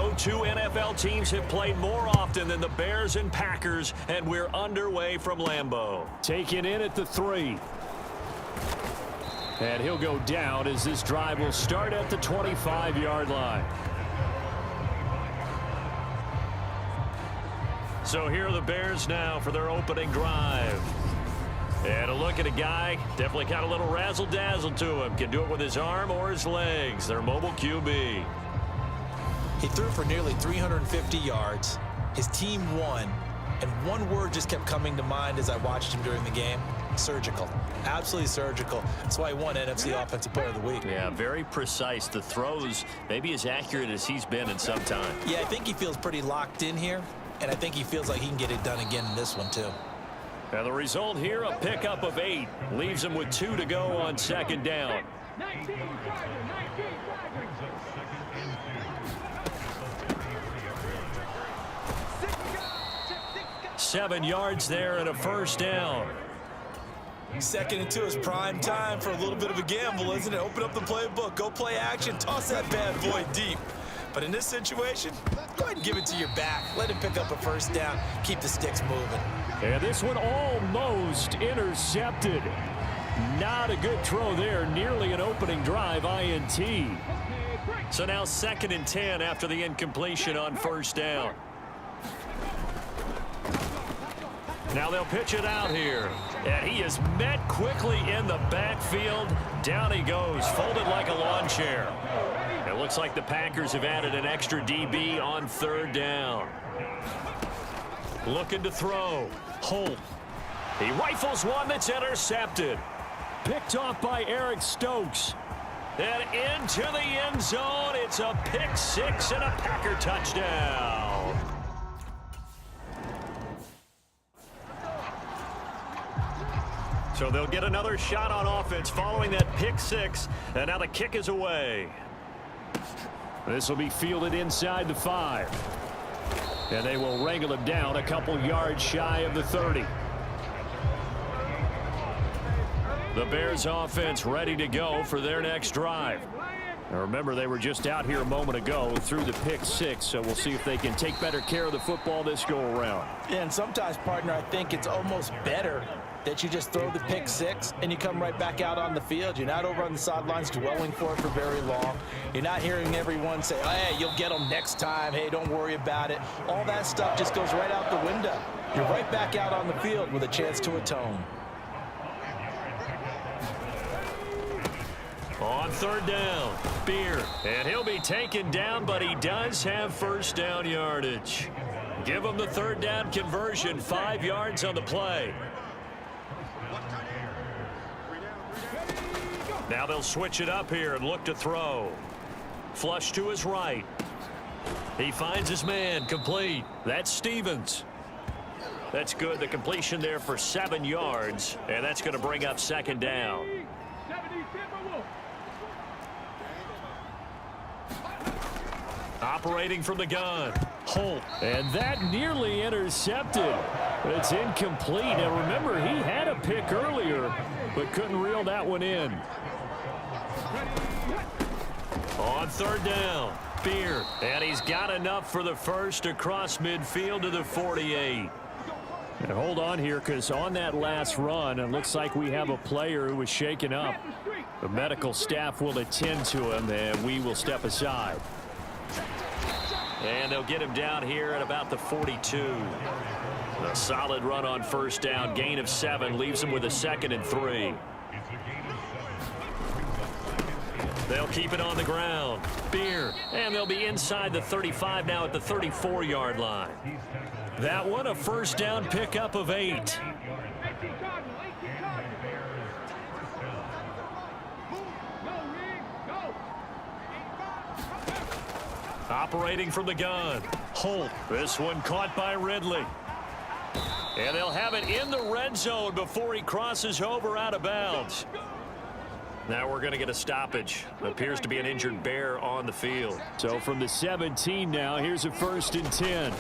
No two NFL teams have played more often than the Bears and Packers, and we're underway from Lambeau. Taken in at the 3. And he'll go down as this drive will start at the 25-yard line. So here are the Bears now for their opening drive. And a look at a guy, definitely got a little razzle-dazzle to him. Can do it with his arm or his legs. Their mobile QB. He threw for nearly 350 yards. His team won. And one word just kept coming to mind as I watched him during the game. Surgical. Absolutely surgical. That's why he won NFC Offensive Player of the Week. Yeah, very precise. The throws maybe as accurate as he's been in some time. Yeah, I think he feels pretty locked in here. And I think he feels like he can get it done again in this one, too. And the result here, a pickup of 8. Leaves him with 2 to go on second down. 7 yards there and a first down. 2nd and 2 is prime time for a little bit of a gamble, isn't it? Open up the playbook, go play action, toss that bad boy deep. But in this situation, go ahead and give it to your back. Let him pick up a first down. Keep the sticks moving. And this one almost intercepted. Not a good throw there. Nearly an opening drive INT. So now 2nd and 10 after the incompletion on first down. Now they'll pitch it out here. And he is met quickly in the backfield. Down he goes, folded like a lawn chair. It looks like the Packers have added an extra DB on 3rd down. Looking to throw. Holt. He rifles one that's intercepted. Picked off by Eric Stokes. And into the end zone. It's a pick 6 and a Packer touchdown. So they'll get another shot on offense following that pick 6. And now the kick is away. This will be fielded inside the 5. And they will wrangle him down a couple yards shy of the 30. The Bears offense ready to go for their next drive. Now remember, they were just out here a moment ago through the pick 6, so we'll see if they can take better care of the football this go around. Yeah, and sometimes, partner, I think it's almost better that you just throw the pick 6 and you come right back out on the field. You're not over on the sidelines dwelling for it for very long. You're not hearing everyone say, oh, hey, you'll get them next time. Hey, don't worry about it. All that stuff just goes right out the window. You're right back out on the field with a chance to atone. On 3rd down, Beard. And he'll be taken down, but he does have first down yardage. Give him the 3rd down conversion, 5 yards on the play. Now they'll switch it up here and look to throw. Flush to his right. He finds his man, complete. That's Stevens. That's good. The completion there for 7 yards, and that's going to bring up 2nd down. Operating from the gun, Holt. And that nearly intercepted. It's incomplete. Now remember, he had a pick earlier, but couldn't reel that one in. On 3rd down, Beard. And he's got enough for the first across midfield to the 48. And hold on here, because on that last run, it looks like we have a player who was shaken up. The medical staff will attend to him, and we will step aside. And they'll get him down here at about the 42. A solid run on first down. Gain of 7 leaves him with a 2nd and 3. They'll keep it on the ground. Beard. And they'll be inside the 35 now at the 34-yard line. That one a first down pickup of 8. Operating from the gun, Holt. This one caught by Ridley. And they'll have it in the red zone before he crosses over out of bounds. Now we're going to get a stoppage. Appears to be an injured Bear on the field. So from the 17 now, here's a 1st and 10.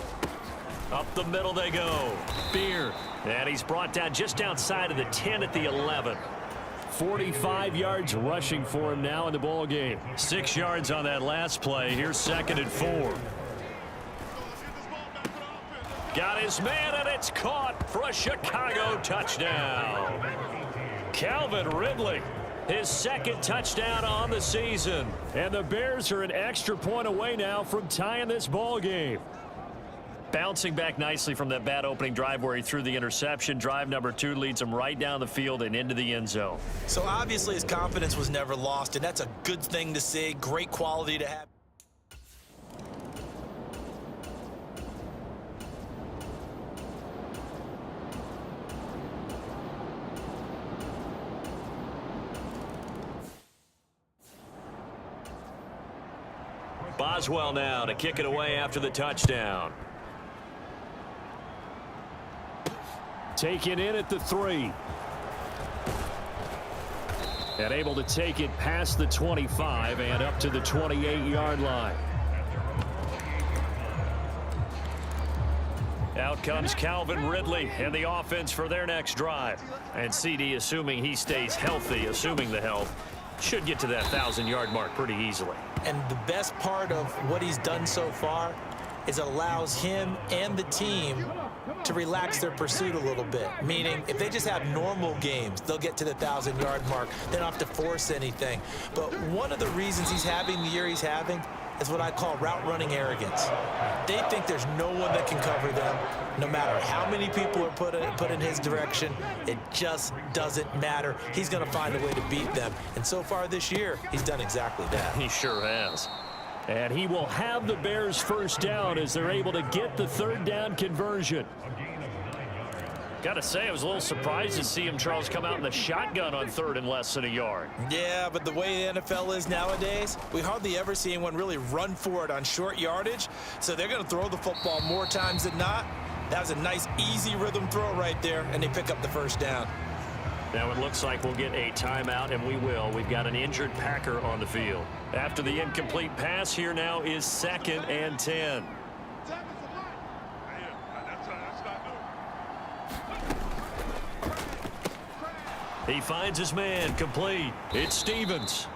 Up the middle they go. Beard. And he's brought down just outside of the 10 at the 11. 45 yards rushing for him now in the ball game. 6 yards on that last play. Here's 2nd and 4. got his man, and it's caught for a Chicago touchdown. Calvin Ridley, his second touchdown on the season. And the Bears are an extra point away now from tying this ball game. Bouncing back nicely from that bad opening drive where he threw the interception. Drive number 2 leads him right down the field and into the end zone. So obviously his confidence was never lost, and that's a good thing to see. Great quality to have. Boswell now to kick it away after the touchdown. Taken in at the 3. And able to take it past the 25 and up to the 28-yard line. Out comes Calvin Ridley and the offense for their next drive. And CD, assuming he stays healthy, assuming the health, should get to that 1,000-yard mark pretty easily. And the best part of what he's done so far is it allows him and the team to relax their pursuit a little bit. Meaning, if they just have normal games, they'll get to the 1,000-yard mark. They don't have to force anything. But one of the reasons he's having the year he's having is what I call route running arrogance. They think there's no one that can cover them. No matter how many people are put in his direction, it just doesn't matter. He's going to find a way to beat them. And so far this year, he's done exactly that. He sure has. And he will have the Bears first down as they're able to get the third down conversion. Got to say, I was a little surprised to see him, Charles, come out in the shotgun on third and less than a yard. Yeah, but the way the NFL is nowadays, we hardly ever see anyone really run for it on short yardage. So they're going to throw the football more times than not. That was a nice, easy rhythm throw right there, and they pick up the first down. Now it looks like we'll get a timeout, and we will. We've got an injured Packer on the field. After the incomplete pass, here now is 2nd and 10. He finds his man, complete. It's Stevens.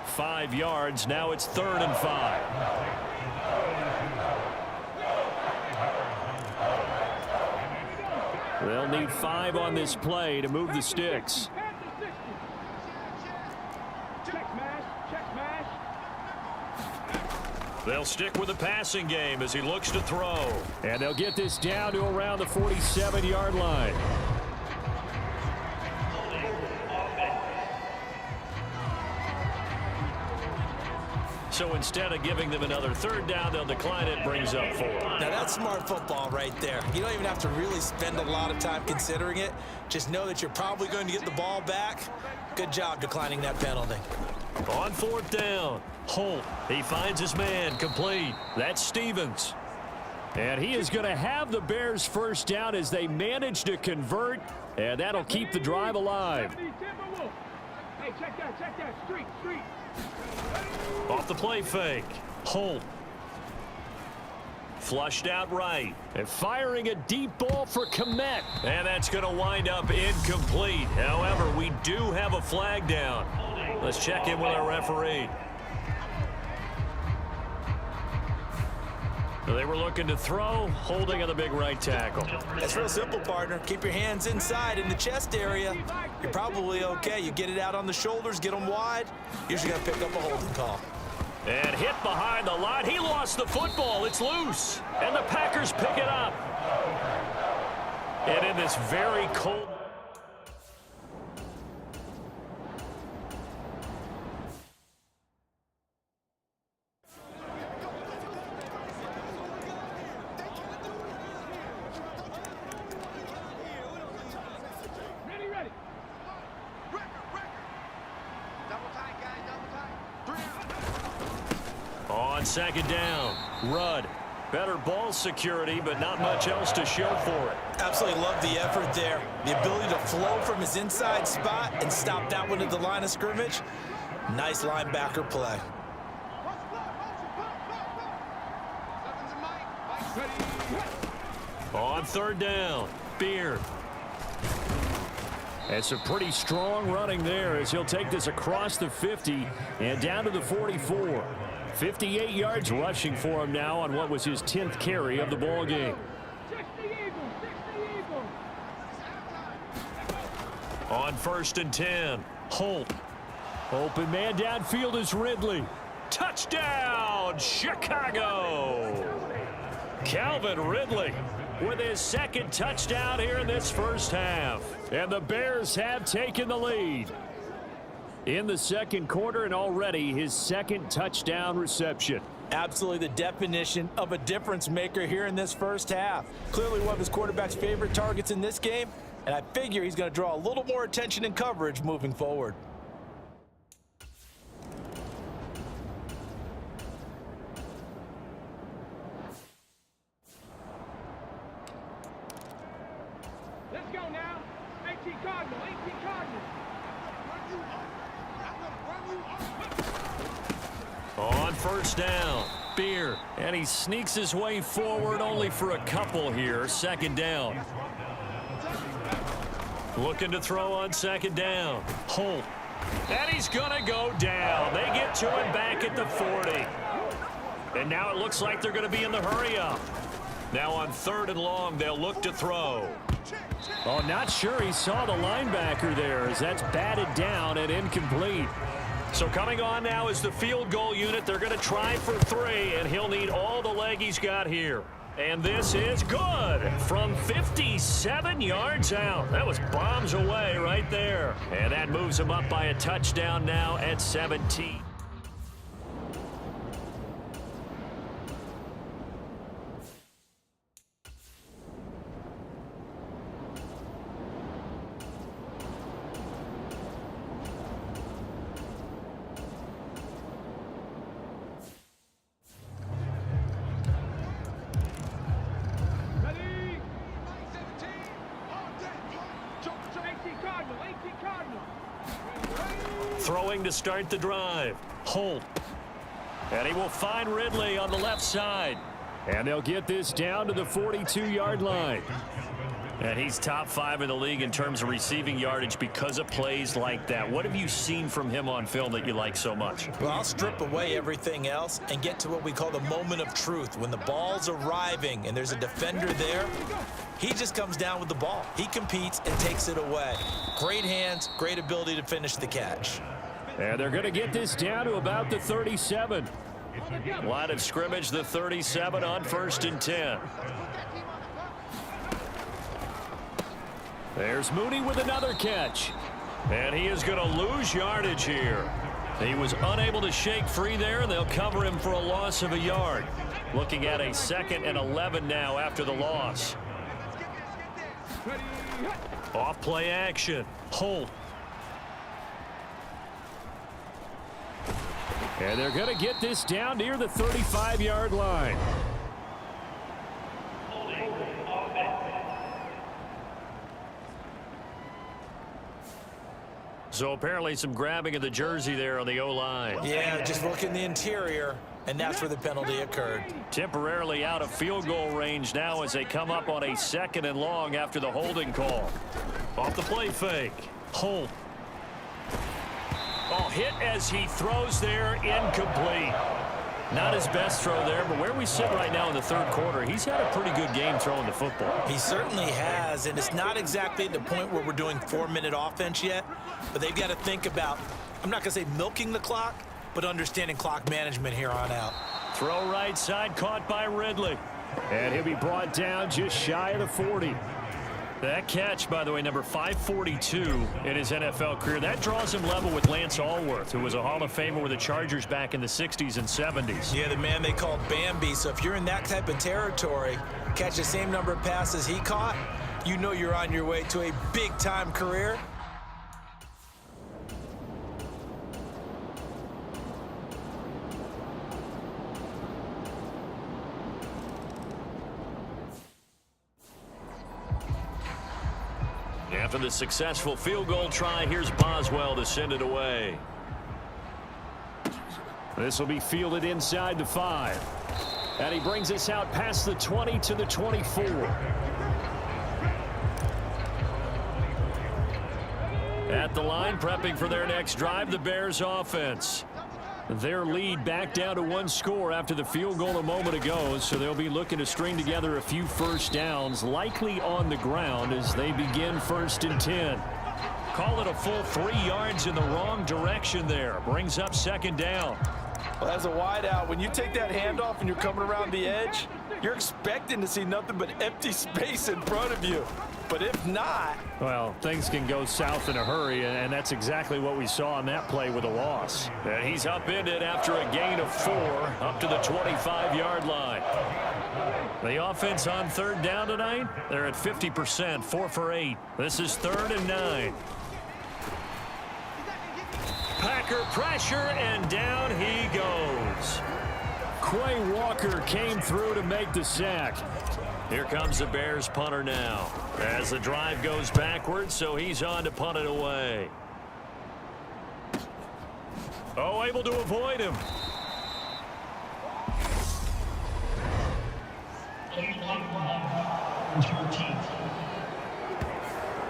5 yards, now it's 3rd and 5. They'll need 5 on this play to move the sticks. They'll stick with the passing game as he looks to throw. And they'll get this down to around the 47-yard line. So instead of giving them another third down, they'll decline it, brings up 4. Now that's smart football right there. You don't even have to really spend a lot of time considering it. Just know that you're probably going to get the ball back. Good job declining that penalty. On 4th down, Holt, he finds his man, complete. That's Stevens. And he is going to have the Bears first down as they manage to convert, and that'll keep the drive alive. Hey, check that, street. Off the play fake, Holt. Flushed out right. And firing a deep ball for Komet. And that's going to wind up incomplete. However, we do have a flag down. Let's check in with our referee. So they were looking to throw, holding on the big right tackle. That's real simple, partner. Keep your hands inside in the chest area. You're probably okay. You get it out on the shoulders, get them wide. Usually going to pick up a holding call. And hit behind the line. He lost the football. It's loose. And the Packers pick it up. And in this very cold... On 2nd down, Rudd. Better ball security, but not much else to show for it. Absolutely love the effort there. The ability to flow from his inside spot and stop that one at the line of scrimmage. Nice linebacker play. On 3rd down, Beard. And some pretty strong running there as he'll take this across the 50 and down to the 44. 58 yards rushing for him now on what was his 10th carry of the ball game. Six the Eagles. Six the Eagles. On 1st and 10, Holt. Open man downfield is Ridley. Touchdown, Chicago! Calvin Ridley with his second touchdown here in this first half. And the Bears have taken the lead in the second quarter, and already his second touchdown reception. Absolutely the definition of a difference maker here in this first half. Clearly one of his quarterback's favorite targets in this game, and I figure he's going to draw a little more attention and coverage moving forward. Let's go now. 18 Cardinal. 18 Cardinal. On 1st down, Beer, and he sneaks his way forward only for a couple here. 2nd down. Looking to throw on 2nd down. Holt. And he's going to go down. They get to him back at the 40. And now it looks like they're going to be in the hurry-up. Now on 3rd and long, they'll look to throw. Oh, not sure he saw the linebacker there as that's batted down and incomplete. So coming on now is the field goal unit. They're going to try for 3, and he'll need all the leg he's got here. And this is good from 57 yards out. That was bombs away right there. And that moves him up by a touchdown now at 17. Throwing to start the drive. Holt. And he will find Ridley on the left side. And they'll get this down to the 42-yard line. And he's top 5 in the league in terms of receiving yardage because of plays like that. What have you seen from him on film that you like so much? Well, I'll strip away everything else and get to what we call the moment of truth. When the ball's arriving and there's a defender there, he just comes down with the ball. He competes and takes it away. Great hands, great ability to finish the catch. And they're going to get this down to about the 37. Line of scrimmage, the 37 on 1st and 10. There's Mooney with another catch. And he is going to lose yardage here. He was unable to shake free there, and they'll cover him for a loss of a yard. Looking at a 2nd and 11 now after the loss. Off play action. Holt. And they're going to get this down near the 35-yard line. So apparently some grabbing of the jersey there on the O-line. Yeah, just look in the interior, and that's where the penalty occurred. Temporarily out of field goal range now as they come up on a 2nd and long after the holding call. Off the play fake. Holt. Oh, hit as he throws there, incomplete. Not his best throw there, but where we sit right now in the 3rd quarter, he's had a pretty good game throwing the football. He certainly has, and it's not exactly at the point where we're doing 4-minute offense yet, but they've got to think about, I'm not going to say milking the clock, but understanding clock management here on out. Throw right side, caught by Ridley. And he'll be brought down just shy of the 40. That catch, by the way, number 542 in his NFL career. That draws him level with Lance Allworth, who was a Hall of Famer with the Chargers back in the 60s and 70s. Yeah, the man they called Bambi. So if you're in that type of territory, catch the same number of passes he caught, you know you're on your way to a big-time career. After the successful field goal try, here's Boswell to send it away. This will be fielded inside the 5. And he brings us out past the 20 to the 24. At the line, prepping for their next drive, the Bears offense. Their lead back down to one score after the field goal a moment ago, so they'll be looking to string together a few first downs, likely on the ground as they begin 1st and 10. Call it a full 3 yards in the wrong direction there. Brings up 2nd down. Well, as a wideout, when you take that handoff and you're coming around the edge, you're expecting to see nothing but empty space in front of you. But if not... Well, things can go south in a hurry, and that's exactly what we saw on that play with a loss. And he's upended after a gain of 4 up to the 25-yard line. The offense on 3rd down tonight, they're at 50%, 4 for 8. This is 3rd and 9. Packer pressure, and down he goes. Quay Walker came through to make the sack. Here comes the Bears punter now as the drive goes backwards, so he's on to punt it away. Oh, able to avoid him.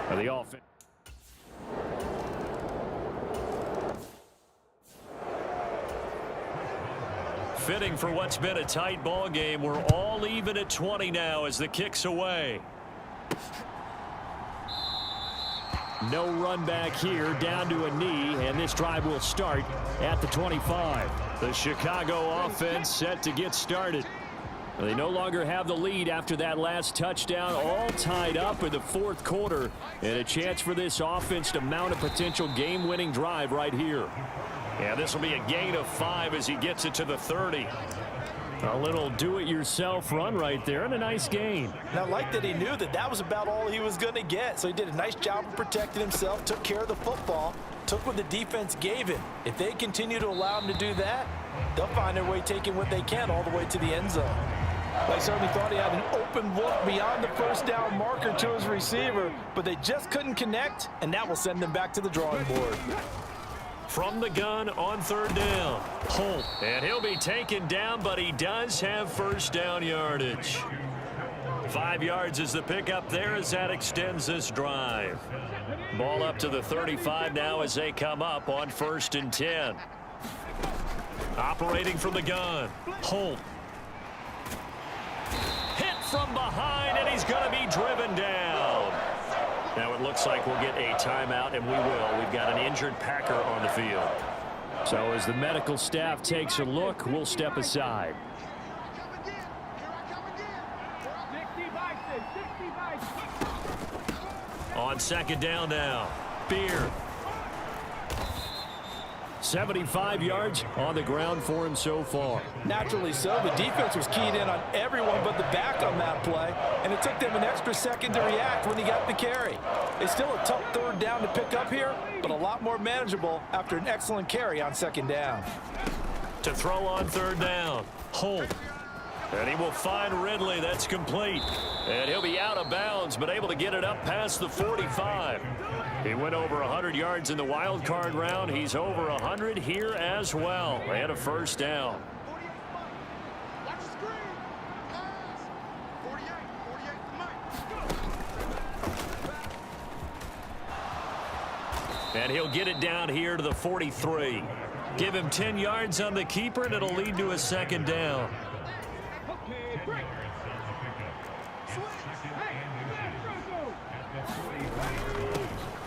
The offense. Fitting for what's been a tight ball game. We're all even at 20 now as the kick's away. No run back here, down to a knee, and this drive will start at the 25. The Chicago offense set to get started. They no longer have the lead after that last touchdown, all tied up in the 4th quarter, and a chance for this offense to mount a potential game-winning drive right here. Yeah, this will be a gain of 5 as he gets it to the 30. A little do-it-yourself run right there, and a nice gain. And I like that he knew that that was about all he was going to get. So he did a nice job of protecting himself, took care of the football, took what the defense gave him. If they continue to allow him to do that, they'll find their way taking what they can all the way to the end zone. I certainly thought he had an open look beyond the 1st down marker to his receiver, but they just couldn't connect, and that will send them back to the drawing board. From the gun on 3rd down. Holt, and he'll be taken down, but he does have 1st down yardage. 5 yards is the pickup there as that extends this drive. Ball up to the 35 now as they come up on 1st and 10. Operating from the gun. Holt. Hit from behind, and he's going to be driven down. Now it looks like we'll get a timeout, and we will. We've got an injured Packer on the field. So as the medical staff takes a look, we'll step aside. On 2nd down now, Beard. 75 yards on the ground for him so far. Naturally so. The defense was keyed in on everyone but the back on that play, and it took them an extra second to react when he got the carry. It's still a tough 3rd down to pick up here, but a lot more manageable after an excellent carry on 2nd down. To throw on 3rd down, Holt. And he will find Ridley. That's complete. And he'll be out of bounds, but able to get it up past the 45. He went over 100 yards in the wild card round. He's over 100 here as well. And a 1st down. And he'll get it down here to the 43. Give him 10 yards on the keeper, and it'll lead to a 2nd down.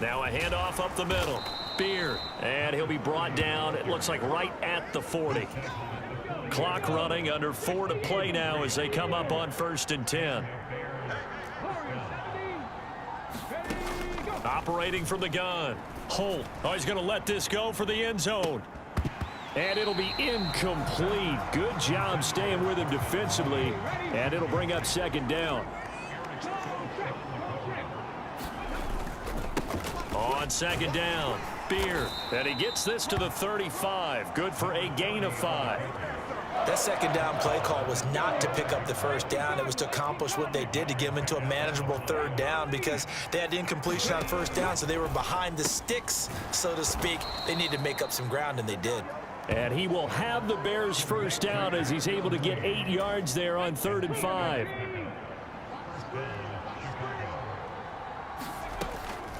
Now a handoff up the middle. Beard. And he'll be brought down, it looks like right at the 40. Clock running, under 4 to play now as they come up on 1st and 10. Operating from the gun. Holt. Oh, he's going to let this go for the end zone. And it'll be incomplete. Good job staying with him defensively. And it'll bring up 2nd down. On 2nd down, Beard. And he gets this to the 35. Good for a gain of 5. That 2nd down play call was not to pick up the 1st down. It was to accomplish what they did to get them into a manageable 3rd down because they had incompletion on 1st down, so they were behind the sticks, so to speak. They needed to make up some ground, and they did. And he will have the Bears 1st down as he's able to get 8 yards there on 3rd and 5.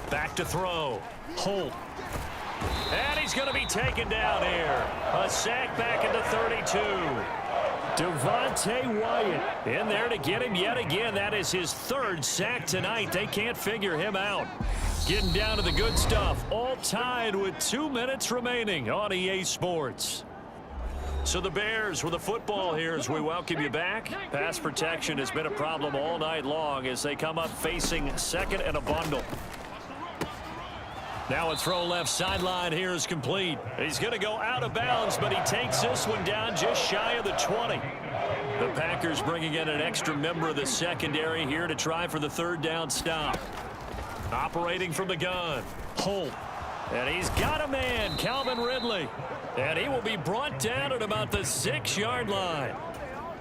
Back to throw. Holt. And he's going to be taken down here. A sack back into 32. Devontae Wyatt In there to get him yet again. That is his third sack tonight. They can't figure him out. Getting down to the good stuff. All tied with 2 minutes remaining on EA Sports. So the Bears with the football here as we welcome you back. Pass protection has been a problem all night long as they come up facing second and a bundle. Now a throw left sideline here is complete. He's going to go out of bounds, but he takes this one down just shy of the 20. The Packers bringing in an extra member of the secondary here to try for the third down stop. Operating from the gun, Holt. And he's got a man, Calvin Ridley. And he will be brought down at about the 6-yard line.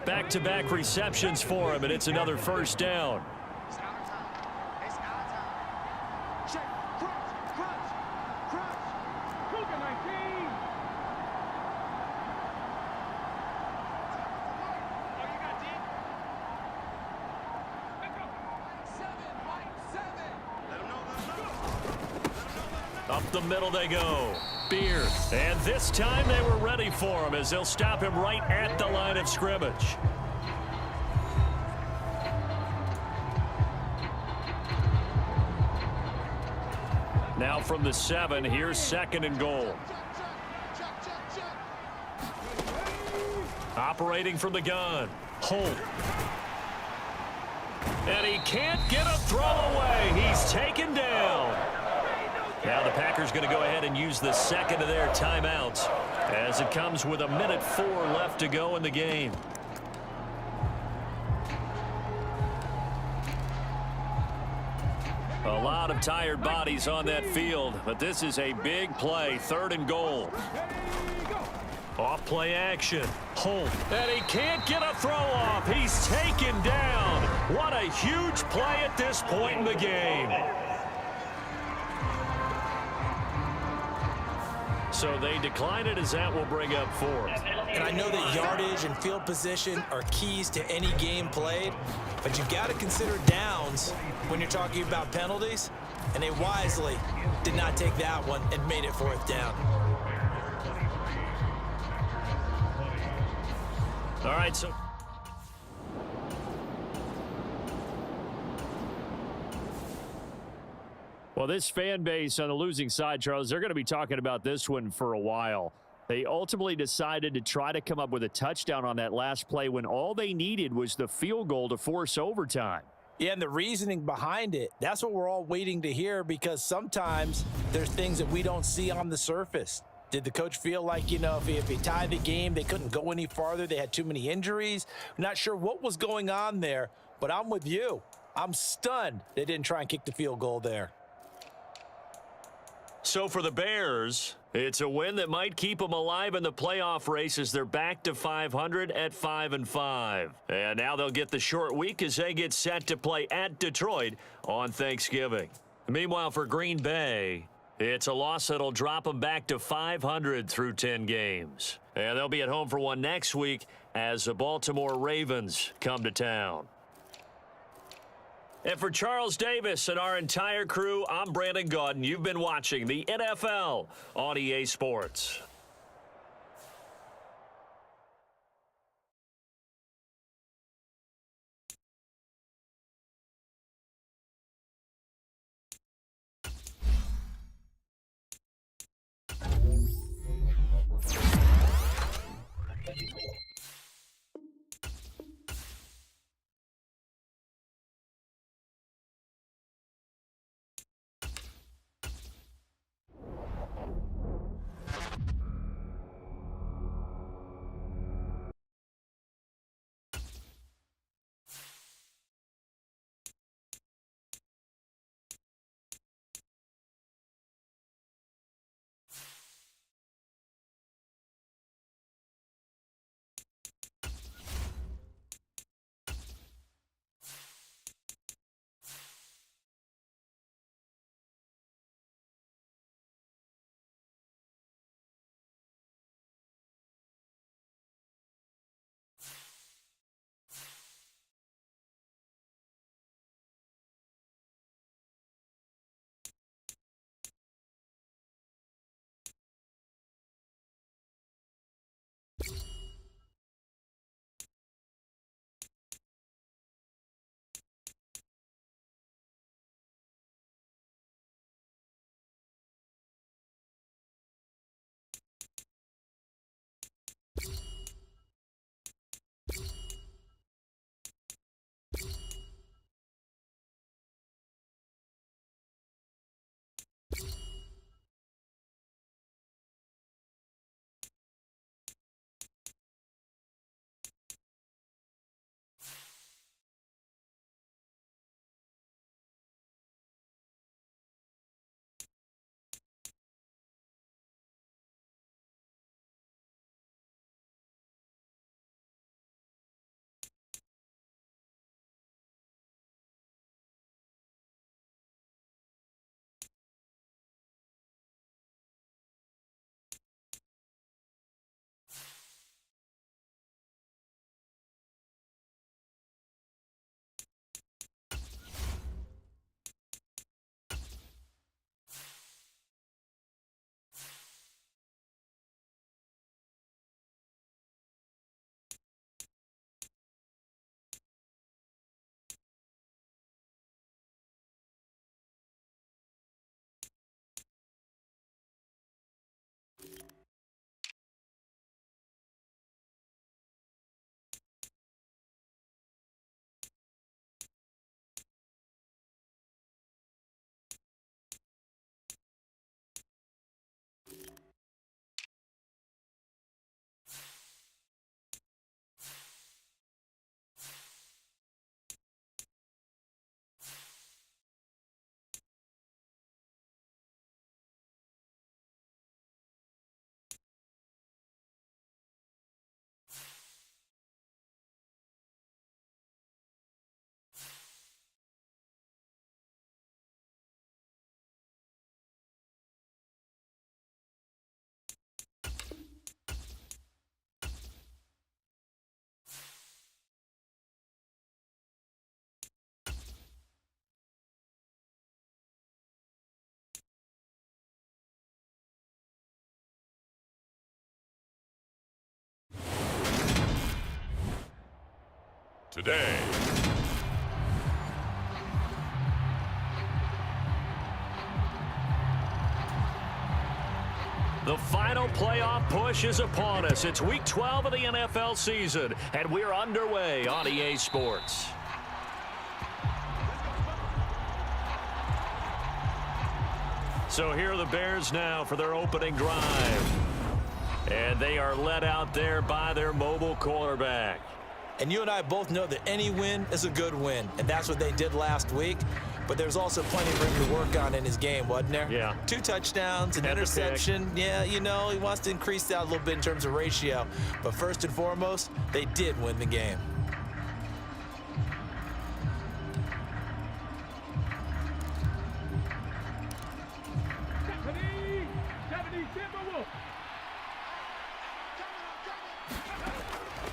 Back-to-back receptions for him, and it's another first down. Up the middle they go. Beard. And this time they were ready for him as they'll stop him right at the line of scrimmage. Now from the 7, here's second and goal. Operating from the gun, Holt. And he can't get a throw away. He's taken down. Now the Packers going to go ahead and use the second of their timeouts as it comes with 1:04 left to go in the game. A lot of tired bodies on that field, but this is a big play, third and goal. Off play action, Holt, and he can't get a throw off. He's taken down. What a huge play at this point in the game. So they decline it as that will bring up fourth. And I know that yardage and field position are keys to any game played, but you've got to consider downs when you're talking about penalties, and they wisely did not take that one and made it fourth down. All right, so Well, this fan base on the losing side, Charles, they're going to be talking about this one for a while. They ultimately decided to try to come up with a touchdown on that last play when all they needed was the field goal to force overtime. Yeah, and the reasoning behind it, that's what we're all waiting to hear, because sometimes there's things that we don't see on the surface. Did the coach feel like, if he tied the game, they couldn't go any farther? They had too many injuries. Not sure what was going on there, but I'm with you. I'm stunned they didn't try and kick the field goal there. So for the Bears, it's a win that might keep them alive in the playoff race as they're back to 500 at 5-5. And now they'll get the short week as they get set to play at Detroit on Thanksgiving. Meanwhile, for Green Bay, it's a loss that'll drop them back to 500 through 10 games. And they'll be at home for one next week as the Baltimore Ravens come to town. And for Charles Davis and our entire crew, I'm Brandon Gaudin. You've been watching the NFL on EA Sports. today. The final playoff push is upon us. It's Week 12 of the NFL season, and we're underway on EA Sports. So here are the Bears now for their opening drive. And they are led out there by their mobile quarterback. And you and I both know that any win is a good win, and that's what they did last week. But there's also plenty for him to work on in his game, wasn't there? Yeah. 2 touchdowns, an interception. Yeah, you know, he wants to increase that a little bit in terms of ratio. But first and foremost, they did win the game.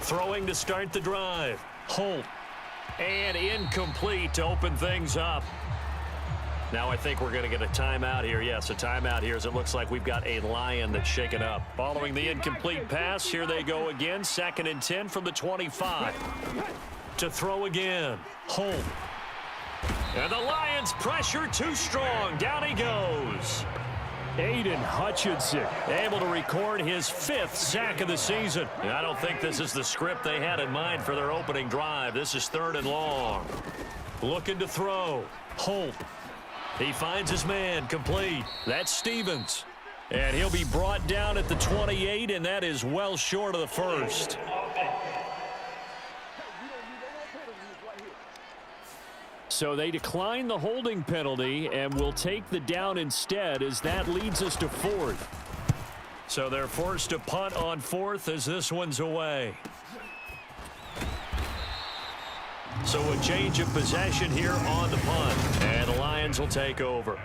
Throwing to start the drive. Holt. And incomplete to open things up. Now I think we're going to get a timeout here. Yes, a timeout here as it looks like we've got a Lion that's shaken up. Following the incomplete pass, here they go again. 2nd and 10 from the 25. To throw again. Holt. And the Lions pressure too strong. Down he goes. Aiden Hutchinson able to record his 5th sack of the season. And I don't think this is the script they had in mind for their opening drive. This is 3rd and long. Looking to throw. Holt. He finds his man, complete. That's Stevens. And he'll be brought down at the 28, and that is well short of the first. So they decline the holding penalty and will take the down instead, as that leads us to 4th. So they're forced to punt on 4th as this one's away. So a change of possession here on the punt, and the Lions will take over.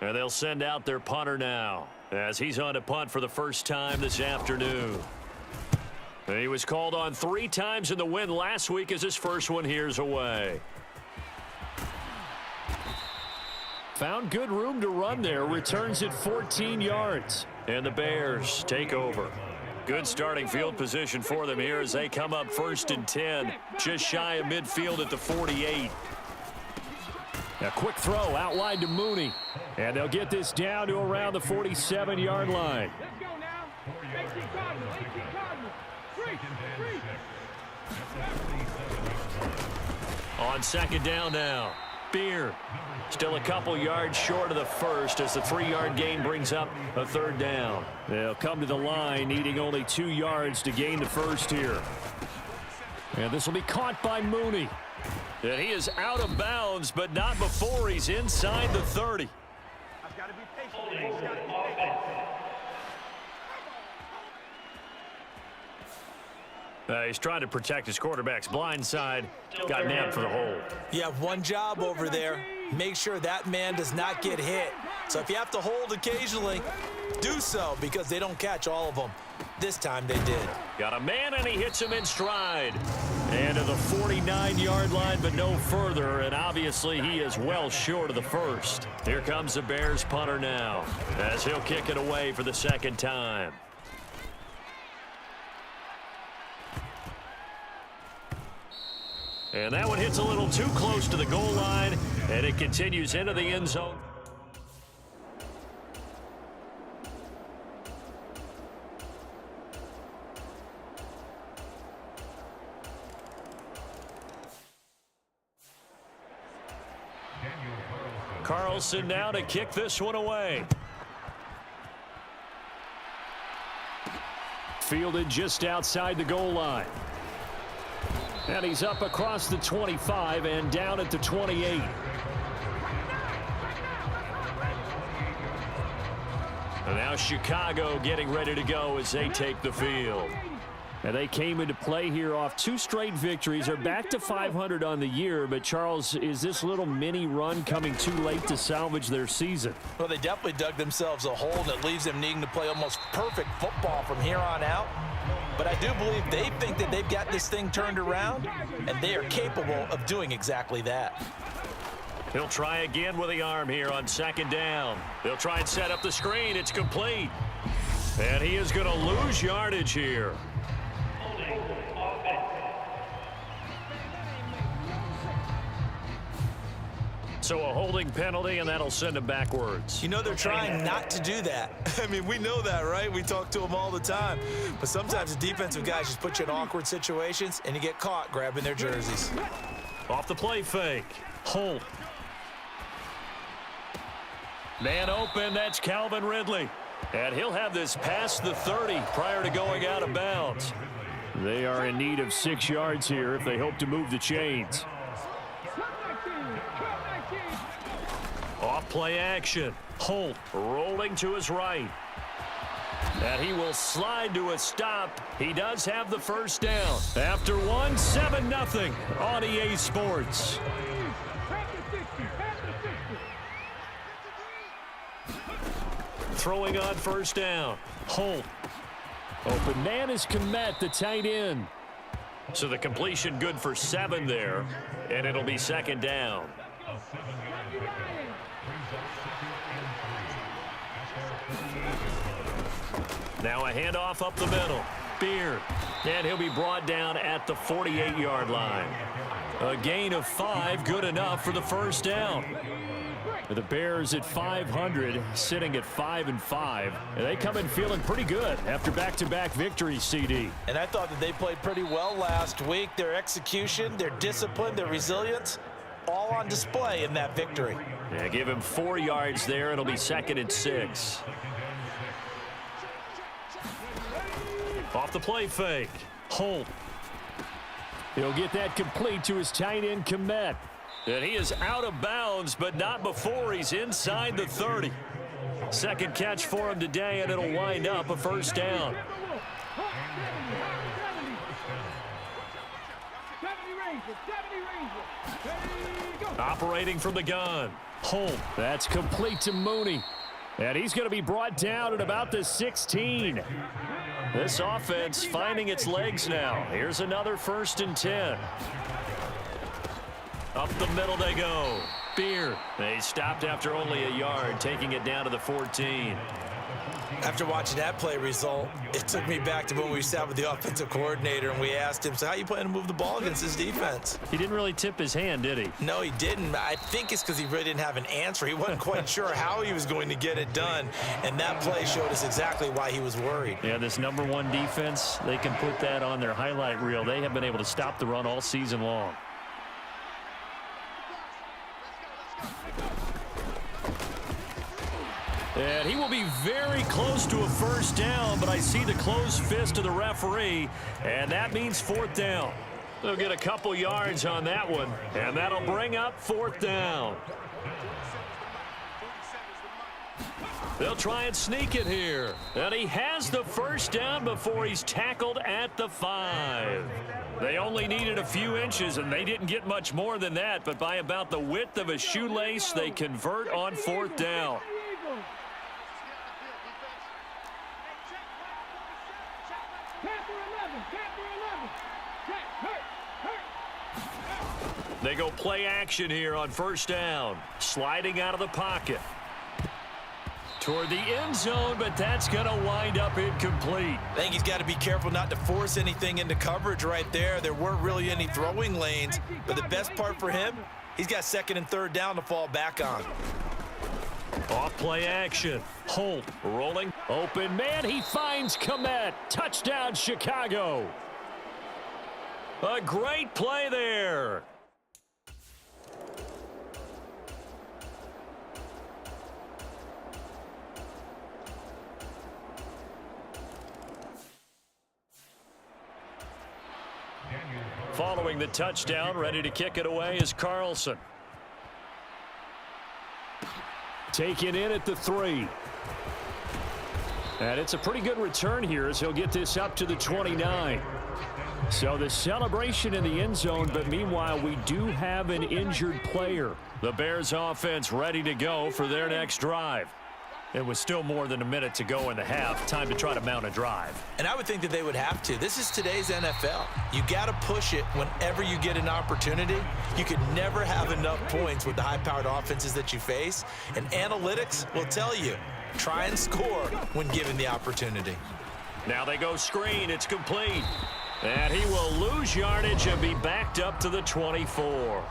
And they'll send out their punter now, as he's on to punt for the first time this afternoon. He was called on 3 times in the win last week, as his first one here's away. Found good room to run there, returns it 14 yards. And the Bears take over. Good starting field position for them here as they come up 1st and 10, just shy of midfield at the 48. A quick throw out wide to Mooney. And they'll get this down to around the 47-yard line. Let's go now. 18 Cardinals. 18 Cardinals. Free. On 2nd down now. Beard. Still a couple yards short of the first as the 3-yard gain brings up a 3rd down. They'll come to the line needing only 2 yards to gain the first here. And this will be caught by Mooney. And he is out of bounds, but not before he's inside the 30. I've got to be patient. He's got to be patient. He's trying to protect his quarterback's blind side. Got nabbed for the hold. You have one job over there. Make sure that man does not get hit. So if you have to hold occasionally, do so, because they don't catch all of them. This time they did. Got a man, and he hits him in stride. And to the 49-yard line, but no further. And obviously he is well short of the first. Here comes the Bears punter now, as he'll kick it away for the 2nd time. And that one hits a little too close to the goal line, and it continues into the end zone. Carlson now to kick this one away. Fielded just outside the goal line. And he's up across the 25 and down at the 28. And now Chicago getting ready to go as they take the field. And they came into play here off 2 straight victories. They're back to 500 on the year. But, Charles, is this little mini run coming too late to salvage their season? Well, they definitely dug themselves a hole that leaves them needing to play almost perfect football from here on out. But I do believe they think that they've got this thing turned around, and they are capable of doing exactly that. He'll try again with the arm here on 2nd down. They'll try and set up the screen. It's complete. And he is going to lose yardage here. So a holding penalty, and that'll send him backwards. You know they're trying not to do that. I mean, we know that, right? We talk to them all the time. But sometimes the defensive guys just put you in awkward situations, and you get caught grabbing their jerseys. Off the play fake. Holt. Man open, that's Calvin Ridley. And he'll have this past the 30 prior to going out of bounds. They are in need of 6 yards here if they hope to move the chains. Off play action. Holt rolling to his right. And he will slide to a stop. He does have the first down. After 7-0 on EA Sports. Throwing on first down. Holt. Open man is Kmet, the tight end. So the completion good for 7 there. And it'll be second down. Now a handoff up the middle. Beard. And he'll be brought down at the 48-yard line. A gain of 5, good enough for the first down. The Bears at 500, sitting at 5-5. And they come in feeling pretty good after back-to-back victories, CD. And I thought that they played pretty well last week. Their execution, their discipline, their resilience, all on display in that victory. Yeah, give him 4 yards there. It'll be 2nd and 6. Off the play fake. Holt. He'll get that complete to his tight end, Kmet. And he is out of bounds, but not before he's inside the 30. Second catch for him today, and it'll wind up a first down. Operating from the gun. Holt. That's complete to Mooney. And he's going to be brought down at about the 16. This offense finding its legs now. Here's another 1st and 10. Up the middle they go. Beard. They stopped after only a yard, taking it down to the 14. After watching that play result, it took me back to when we sat with the offensive coordinator and we asked him, so how you plan to move the ball against this defense? He didn't really tip his hand, did he? No, he didn't. I think it's because he really didn't have an answer. He wasn't quite sure how he was going to get it done, and that play showed us exactly why he was worried. Yeah, this #1 defense, they can put that on their highlight reel. They have been able to stop the run all season long. And he will be very close to a first down, but I see the closed fist of the referee, and that means 4th down. They'll get a couple yards on that one, and that'll bring up 4th down. They'll try and sneak it here. And he has the first down before he's tackled at the 5. They only needed a few inches, and they didn't get much more than that, but by about the width of a shoelace, they convert on 4th down. They go play action here on first down. Sliding out of the pocket. Toward the end zone, but that's going to wind up incomplete. I think he's got to be careful not to force anything into coverage right there. There weren't really any throwing lanes, but the best part for him, he's got 2nd and 3rd down to fall back on. Off play action. Holt rolling. Open man, he finds Kmet. Touchdown, Chicago. A great play there. Following the touchdown, ready to kick it away is Carlson. Taken in at the 3. And it's a pretty good return here as he'll get this up to the 29. So the celebration in the end zone, but meanwhile we do have an injured player. The Bears offense ready to go for their next drive. It was still more than a minute to go in the half. Time to try to mount a drive. And I would think that they would have to. This is today's NFL. You got to push it whenever you get an opportunity. You could never have enough points with the high-powered offenses that you face. And analytics will tell you try and score when given the opportunity. Now they go screen. It's complete. And he will lose yardage and be backed up to the 24.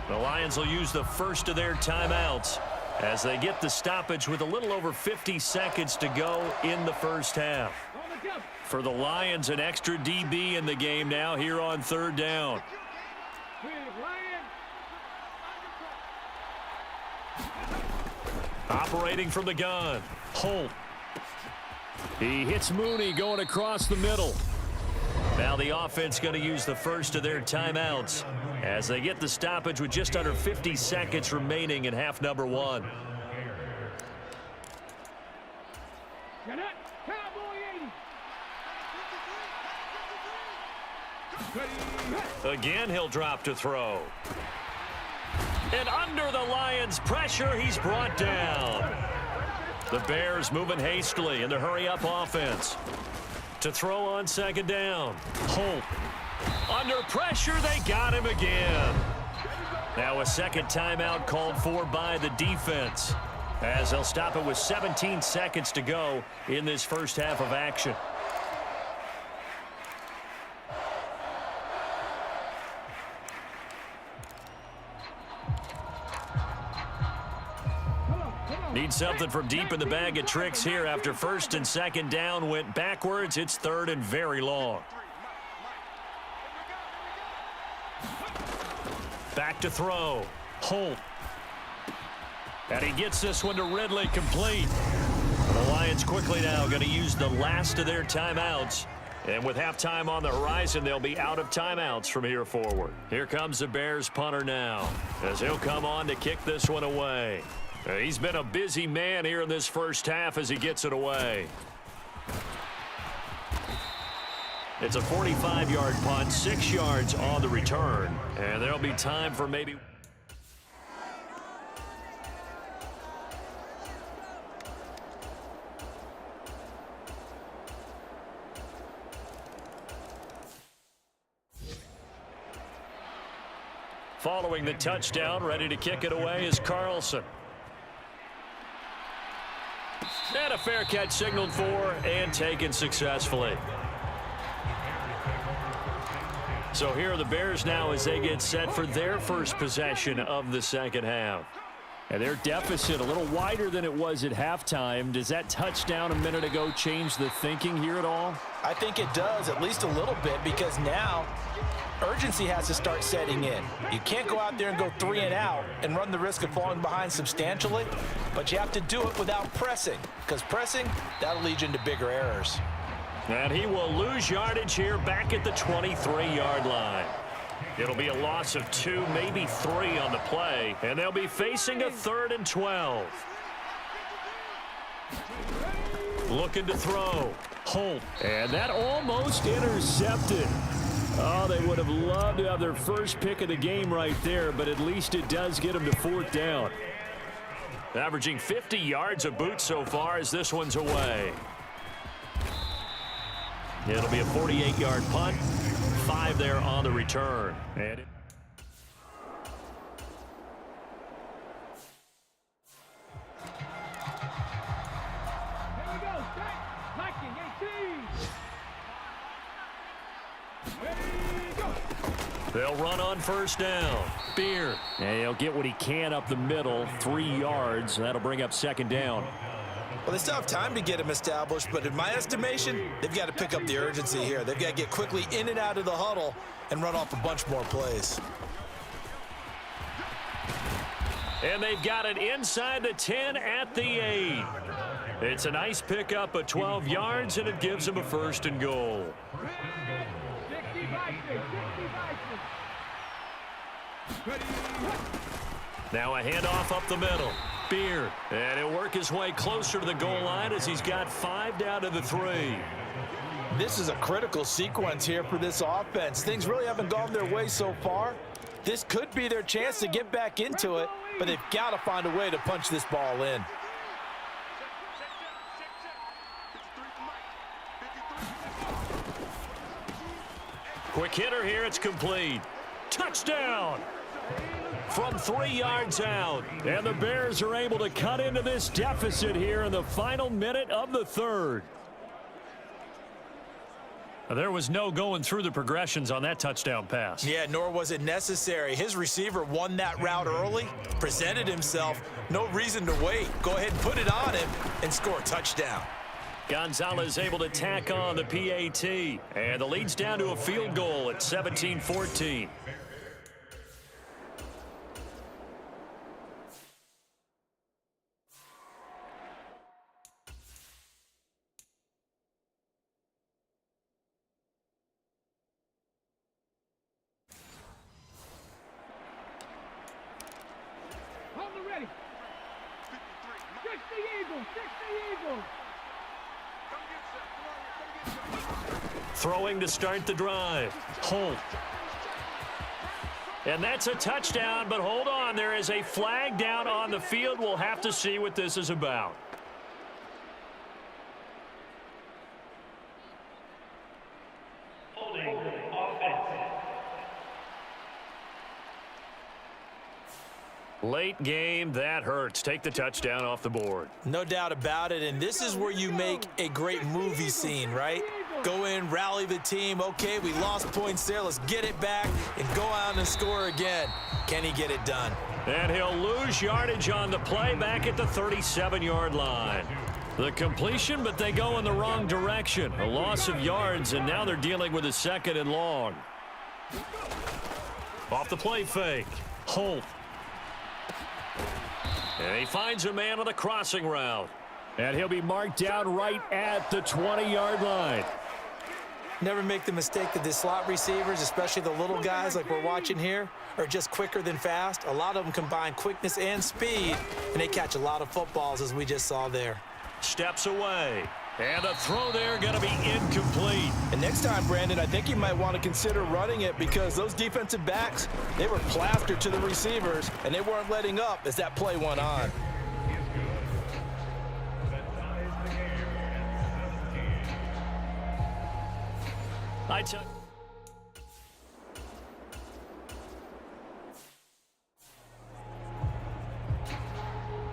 The Lions will use the first of their timeouts as they get the stoppage with a little over 50 seconds to go in the first half. For the Lions, an extra DB in the game now here on third down. Operating from the gun, Holt. He hits Mooney going across the middle. Now the offense going to use the first of their timeouts as they get the stoppage with just under 50 seconds remaining in half number one. Again, he'll drop to throw. And under the Lions' pressure, he's brought down. The Bears moving hastily in the hurry-up offense. To throw on second down. Holt. Under pressure, they got him again. Now a second timeout called for by the defense, as they'll stop it with 17 seconds to go in this first half of action. Need something from deep in the bag of tricks here after first and second down went backwards. It's third and very long. Back to throw. Holt. And he gets this one to Ridley complete. The Lions quickly now going to use the last of their timeouts. And with halftime on the horizon, they'll be out of timeouts from here forward. Here comes the Bears punter now, as he'll come on to kick this one away. He's been a busy man here in this first half as he gets it away. It's a 45-yard punt, 6 yards on the return. And there'll be time for maybe... Following the touchdown, ready to kick it away is Carlson. And a fair catch signaled for and taken successfully. So here are the Bears now as they get set for their first possession of the second half. And their deficit a little wider than it was at halftime. Does that touchdown a minute ago change the thinking here at all? I think it does, at least a little bit, because now urgency has to start setting in. You can't go out there and go 3 and out and run the risk of falling behind substantially, but you have to do it without pressing, because pressing, that'll lead you into bigger errors. And he will lose yardage here back at the 23-yard line. It'll be a loss of 2, maybe 3 on the play, and they'll be facing a 3rd and 12. Looking to throw. Holt. And that almost intercepted. Oh, they would have loved to have their first pick of the game right there, but at least it does get them to 4th down. Averaging 50 yards a boot so far as this one's away. It'll be a 48-yard punt, 5 there on the return. And they'll run on first down. Beard. And he'll get what he can up the middle, 3 yards. That'll bring up second down. Well, they still have time to get him established, but in my estimation, they've got to pick up the urgency here. They've got to get quickly in and out of the huddle and run off a bunch more plays. And they've got it inside the 10 at the 8. It's a nice pickup of 12 yards, and it gives them a 1st and goal. Now a handoff up the middle. Beard. And he'll work his way closer to the goal line as he's got 5 down to the 3. This is a critical sequence here for this offense. Things really haven't gone their way so far. This could be their chance to get back into it, but they've got to find a way to punch this ball in. Quick hitter here. It's complete. Touchdown! from 3 yards out. And the Bears are able to cut into this deficit here in the final minute of the third. There was no going through the progressions on that touchdown pass. Yeah, nor was it necessary. His receiver won that route early, presented himself. No reason to wait. Go ahead and put it on him and score a touchdown. Gonzalez able to tack on the PAT. And the lead's down to a field goal at 17-14. Hold it ready. 60 Eagles, 60 Eagles. Throwing to start the drive. Holt. And that's a touchdown, but hold on. There is a flag down on the field. We'll have to see what this is about. Late game, that hurts. Take the touchdown off the board. No doubt about it, and this is where you make a great movie scene, right? Go in, rally the team. Okay, we lost points there. Let's get it back and go out and score again. Can he get it done? And he'll lose yardage on the play back at the 37-yard line. The completion, but they go in the wrong direction. A loss of yards, and now they're dealing with a 2nd and long. Off the play fake. Holt. And he finds a man on the crossing route. And he'll be marked down right at the 20-yard line. Never make the mistake that the slot receivers, especially the little guys like we're watching here, are just quicker than fast. A lot of them combine quickness and speed, and they catch a lot of footballs, as we just saw there. Steps away. And the throw there going to be incomplete. And next time, Brandon, I think you might want to consider running it, because those defensive backs, they were plastered to the receivers, and they weren't letting up as that play went on.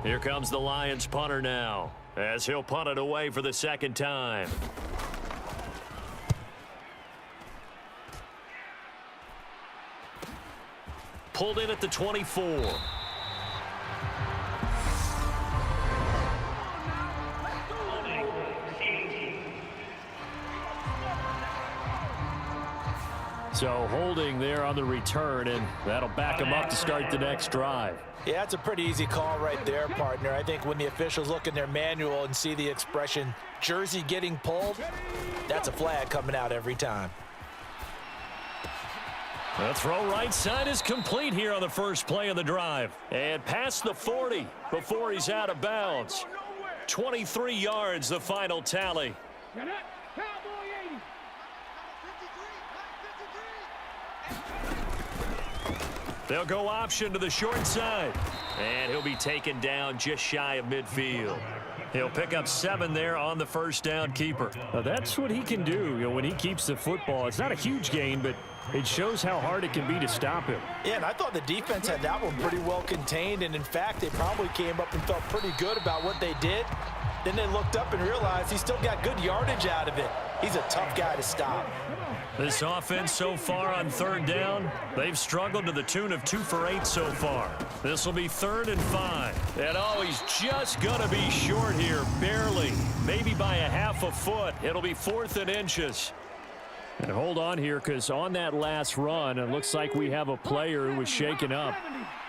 Here comes the Lions punter now, as he'll punt it away for the 2nd time. Pulled in at the 24. So holding there on the return, and that'll back him up to start the next drive. Yeah, that's a pretty easy call right there, partner. I think when the officials look in their manual and see the expression jersey getting pulled, that's a flag coming out every time. The throw right side is complete here on the first play of the drive. And past the 40 before he's out of bounds. 23 yards, the final tally. Get up, Cowboy 80. They'll go option to the short side. And he'll be taken down just shy of midfield. He'll pick up 7 there on the first down keeper. Now that's what he can do, when he keeps the football. It's not a huge gain, but it shows how hard it can be to stop him. Yeah, and I thought the defense had that one pretty well contained, and in fact, they probably came up and felt pretty good about what they did. Then they looked up and realized he still got good yardage out of it. He's a tough guy to stop. This offense so far on 3rd down, they've struggled to the tune of 2 for 8 so far. This will be 3rd and 5. And oh, he's just going to be short here, barely, maybe by a half a foot. It'll be 4th and inches. And hold on here, because on that last run, it looks like we have a player who was shaken up.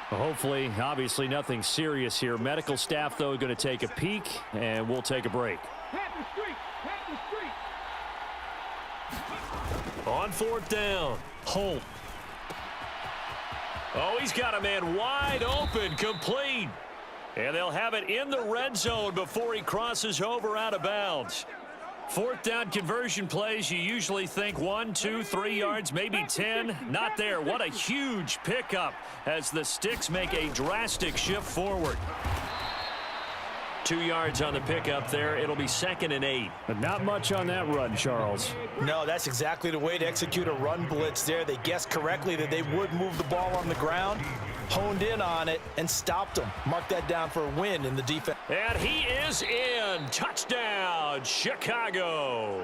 Hopefully, obviously nothing serious here. Medical staff, though, going to take a peek, and we'll take a break. On 4th down, Holt. Oh, he's got a man wide open, complete. And they'll have it in the red zone before he crosses over out of bounds. 4th down conversion plays, you usually think 1, 2, 3 yards, maybe 10. Not there. What a huge pickup as the sticks make a drastic shift forward. 2 yards on the pickup there. It'll be 2nd and 8. But not much on that run, Charles. No, that's exactly the way to execute a run blitz there. They guessed correctly that they would move the ball on the ground. honed in on it and stopped him. Mark that down for a win in the defense. And he is in. Touchdown, Chicago.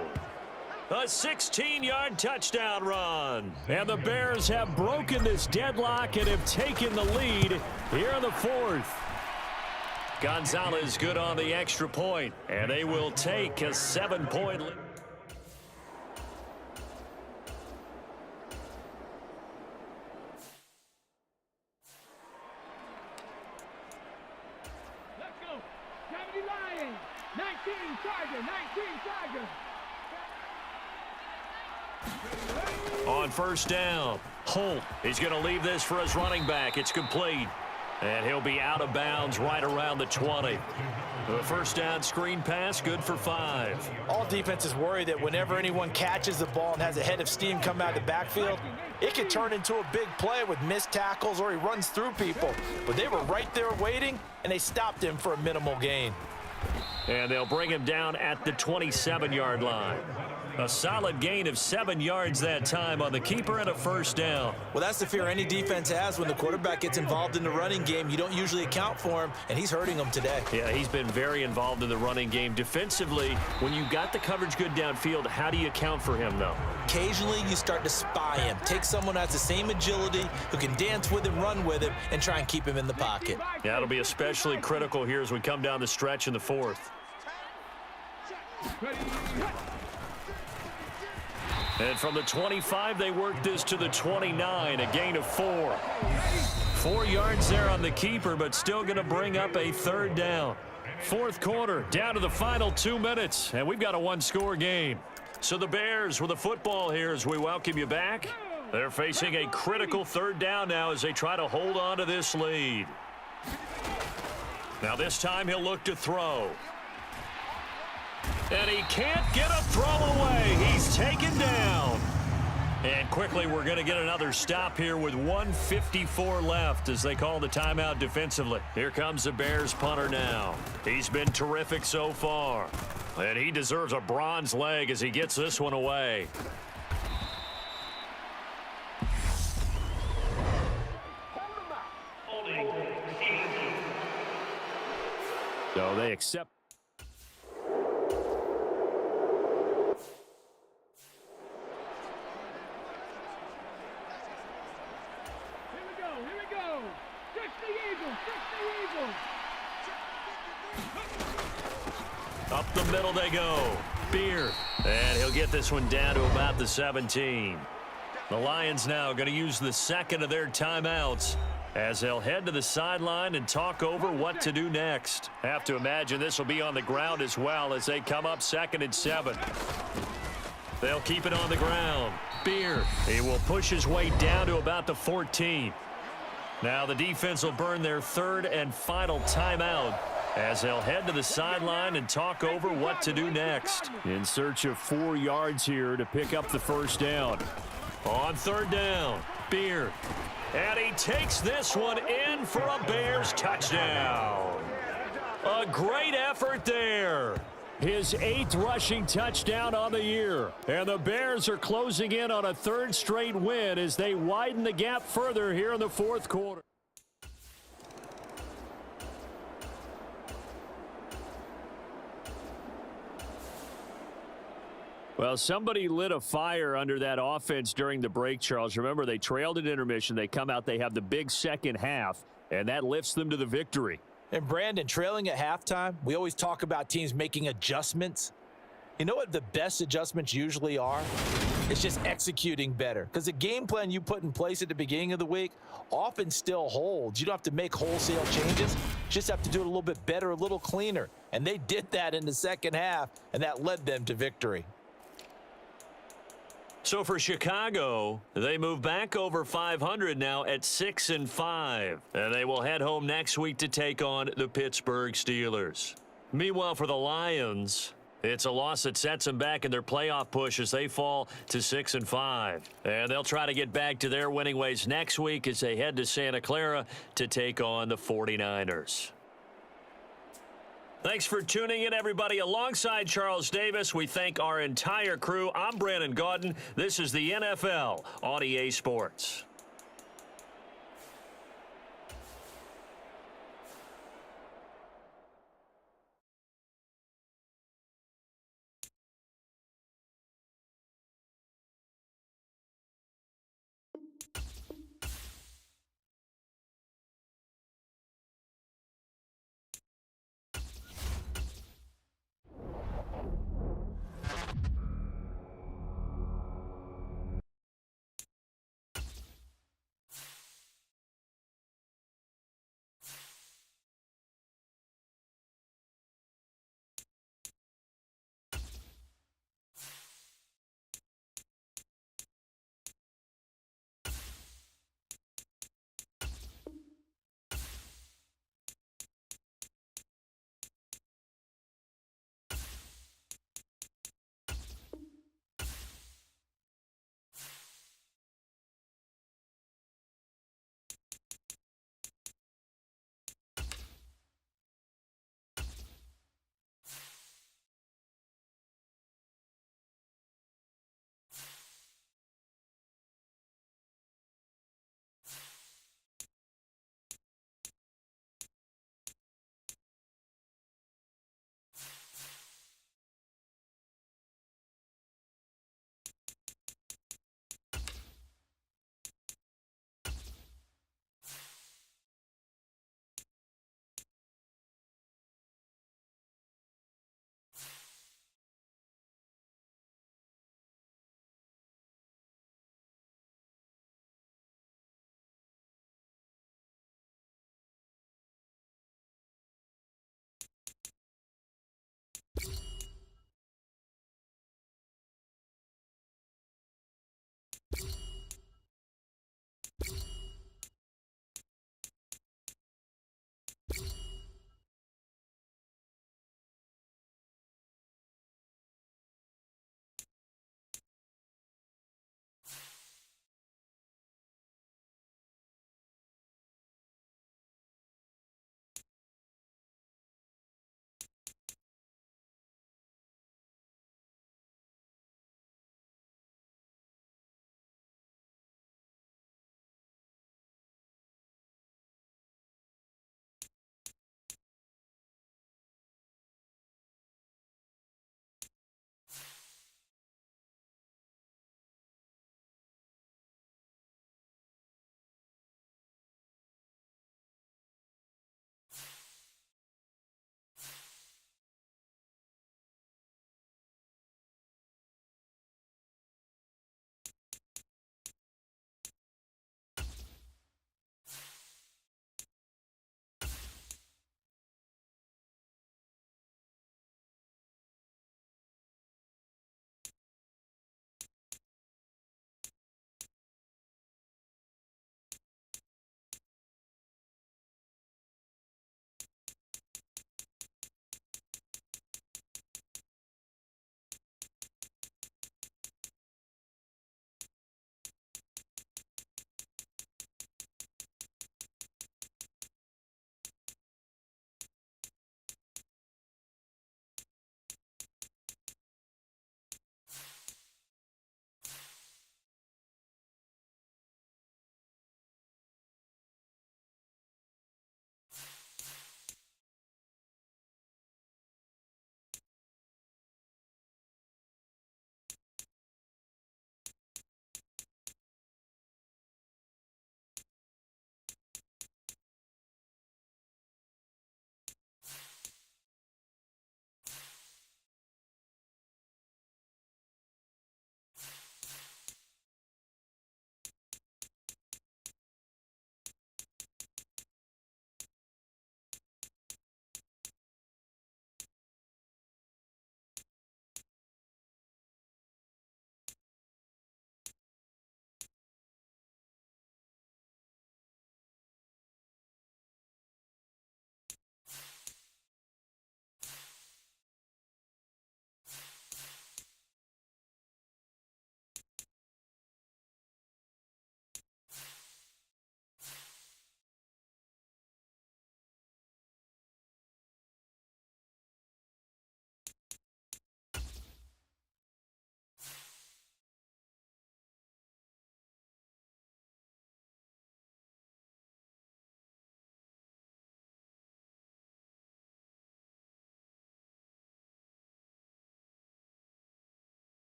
A 16-yard touchdown run. And the Bears have broken this deadlock and have taken the lead here in the fourth. Gonzalez good on the extra point, and they will take a 7-point lead. Let's go. 70 Lions. 19 Tiger. 19 Tiger. On first down, Holt is going to leave this for his running back. It's complete. And he'll be out of bounds right around the 20. The first down screen pass, good for 5. All defenses worry that whenever anyone catches the ball and has a head of steam come out of the backfield, it can turn into a big play with missed tackles or he runs through people. But they were right there waiting, and they stopped him for a minimal gain. And they'll bring him down at the 27-yard line. A solid gain of 7 yards that time on the keeper and a first down. Well, that's the fear any defense has when the quarterback gets involved in the running game. You don't usually account for him, and he's hurting them today. Yeah, he's been very involved in the running game. Defensively, when you got the coverage good downfield, how do you account for him, though? Occasionally, you start to spy him. Take someone who has the same agility, who can dance with him, run with him, and try and keep him in the pocket. Yeah, it'll be especially critical here as we come down the stretch in the fourth. And from the 25, they work this to the 29, a gain of 4. 4 yards there on the keeper, but still going to bring up a third down. Fourth quarter, down to the final 2 minutes, and we've got a one-score game. So the Bears with the football here as we welcome you back. They're facing a critical third down now as they try to hold on to this lead. Now this time he'll look to throw. And he can't get a throw away. He's taken down. And quickly we're going to get another stop here with 1:54 left as they call the timeout defensively. Here comes the Bears punter now. He's been terrific so far. And he deserves a bronze leg as he gets this one away. So they accept. Up the middle they go. Beard. And he'll get this one down to about the 17. The Lions now going to use the second of their timeouts as they'll head to the sideline and talk over what to do next. Have to imagine this will be on the ground as well as they come up 2nd and 7. They'll keep it on the ground. Beard. He will push his way down to about the 14. Now the defense will burn their third and final timeout as they'll head to the sideline and talk over what to do next. In search of 4 yards here to pick up the first down. On third down, Beard. And he takes this one in for a Bears touchdown. A great effort there. His 8th rushing touchdown on the year. And the Bears are closing in on a 3rd straight win as they widen the gap further here in the fourth quarter. Well, somebody lit a fire under that offense during the break, Charles. Remember, they trailed at intermission. They come out, they have the big second half, and that lifts them to the victory. And Brandon, trailing at halftime, we always talk about teams making adjustments. You know what the best adjustments usually are? It's just executing better. Because the game plan you put in place at the beginning of the week often still holds. You don't have to make wholesale changes. You just have to do it a little bit better, a little cleaner. And they did that in the second half, and that led them to victory. So for Chicago, they move back over 500 now at 6-5. And they will head home next week to take on the Pittsburgh Steelers. Meanwhile, for the Lions, it's a loss that sets them back in their playoff push as they fall to 6-5. And they'll try to get back to their winning ways next week as they head to Santa Clara to take on the 49ers. Thanks for tuning in, everybody. Alongside Charles Davis, we thank our entire crew. I'm Brandon Gaudin. This is the NFL on EA Sports.